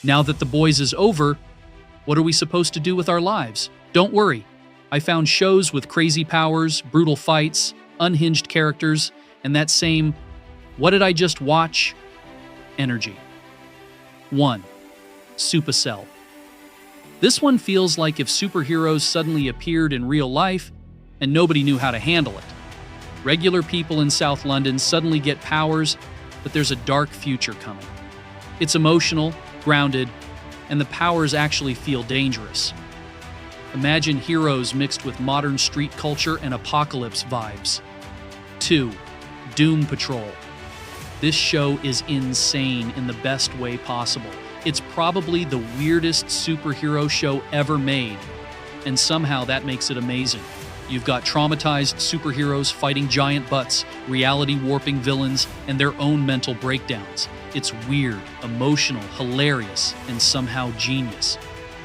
Now that The Boys is over, what are we supposed to do with our lives? Don't worry. I found shows with crazy powers, brutal fights, unhinged characters, and that same, what did I just watch? Energy. 1. Supercell. This one feels like if superheroes suddenly appeared in real life and nobody knew how to handle it. Regular people in South London suddenly get powers, but there's a dark future coming. It's emotional, grounded, and the powers actually feel dangerous. Imagine heroes mixed with modern street culture and apocalypse vibes. 2. Doom Patrol. This show is insane in the best way possible. It's probably the weirdest superhero show ever made, and somehow that makes it amazing. You've got traumatized superheroes fighting giant butts, reality-warping villains, and their own mental breakdowns. It's weird, emotional, hilarious, and somehow genius.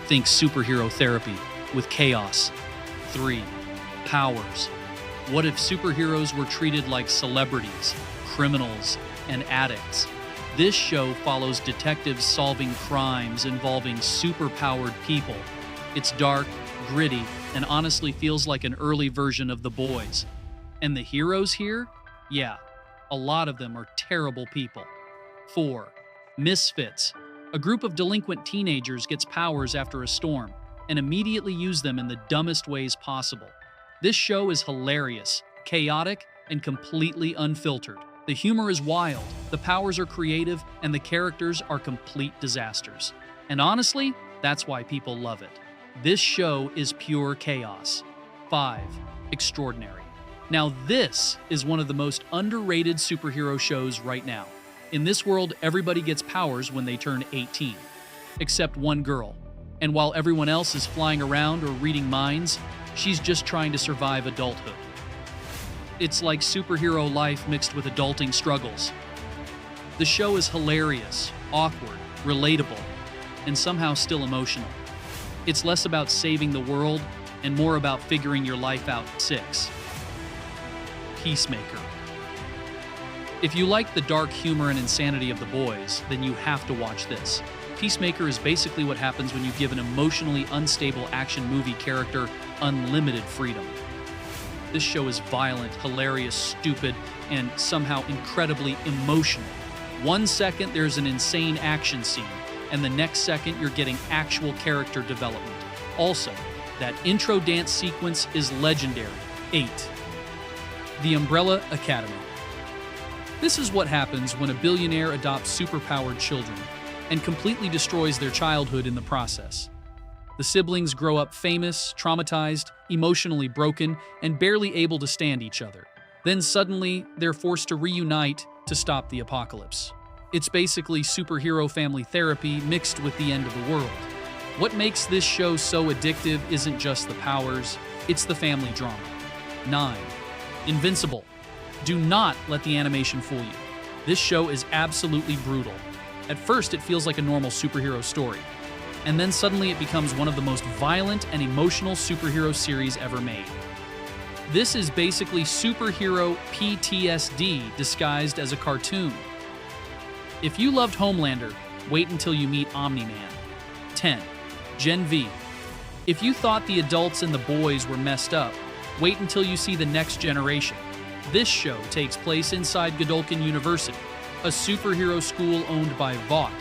Think superhero therapy with chaos. 3. Powers. What if superheroes were treated like celebrities, criminals, and addicts? This show follows detectives solving crimes involving superpowered people. It's dark, gritty, and honestly feels like an early version of The Boys. And the heroes here? Yeah, a lot of them are terrible people. 4. Misfits. A group of delinquent teenagers gets powers after a storm and immediately use them in the dumbest ways possible. This show is hilarious, chaotic, and completely unfiltered. The humor is wild, the powers are creative, and the characters are complete disasters. And honestly, that's why people love it. This show is pure chaos. 5. Extraordinary. Now this is one of the most underrated superhero shows right now. In this world, everybody gets powers when they turn 18, except one girl. And while everyone else is flying around or reading minds, she's just trying to survive adulthood. It's like superhero life mixed with adulting struggles. The show is hilarious, awkward, relatable, and somehow still emotional. It's less about saving the world and more about figuring your life out. 6. Peacemaker. If you like the dark humor and insanity of The Boys, then you have to watch this. Peacemaker is basically what happens when you give an emotionally unstable action movie character unlimited freedom. This show is violent, hilarious, stupid, and somehow incredibly emotional. 1 second there's an insane action scene, and the next second you're getting actual character development. Also, that intro dance sequence is legendary. 8. The Umbrella Academy. This is what happens when a billionaire adopts superpowered children and completely destroys their childhood in the process. The siblings grow up famous, traumatized, emotionally broken, and barely able to stand each other. Then suddenly, they're forced to reunite to stop the apocalypse. It's basically superhero family therapy mixed with the end of the world. What makes this show so addictive isn't just the powers, it's the family drama. 9. Invincible. Do not let the animation fool you. This show is absolutely brutal. At first, it feels like a normal superhero story, and then suddenly it becomes one of the most violent and emotional superhero series ever made. This is basically superhero PTSD disguised as a cartoon. If you loved Homelander, wait until you meet Omni-Man. 10. Gen V. If you thought the adults in The Boys were messed up, wait until you see the next generation. This show takes place inside Godolphin University, a superhero school owned by Vought,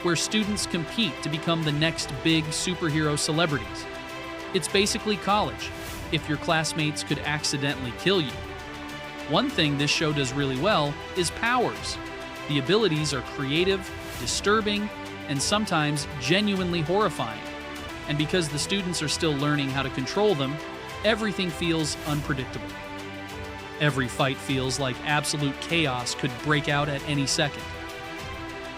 where students compete to become the next big superhero celebrities. It's basically college, if your classmates could accidentally kill you. One thing this show does really well is powers. The abilities are creative, disturbing, and sometimes genuinely horrifying. And because the students are still learning how to control them, everything feels unpredictable. Every fight feels like absolute chaos could break out at any second.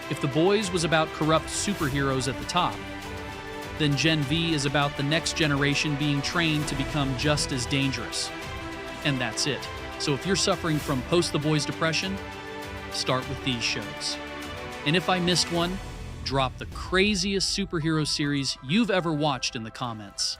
If The Boys was about corrupt superheroes at the top, then Gen V is about the next generation being trained to become just as dangerous. And that's it. So if you're suffering from post-The Boys depression, start with these shows. And if I missed one, drop the craziest superhero series you've ever watched in the comments.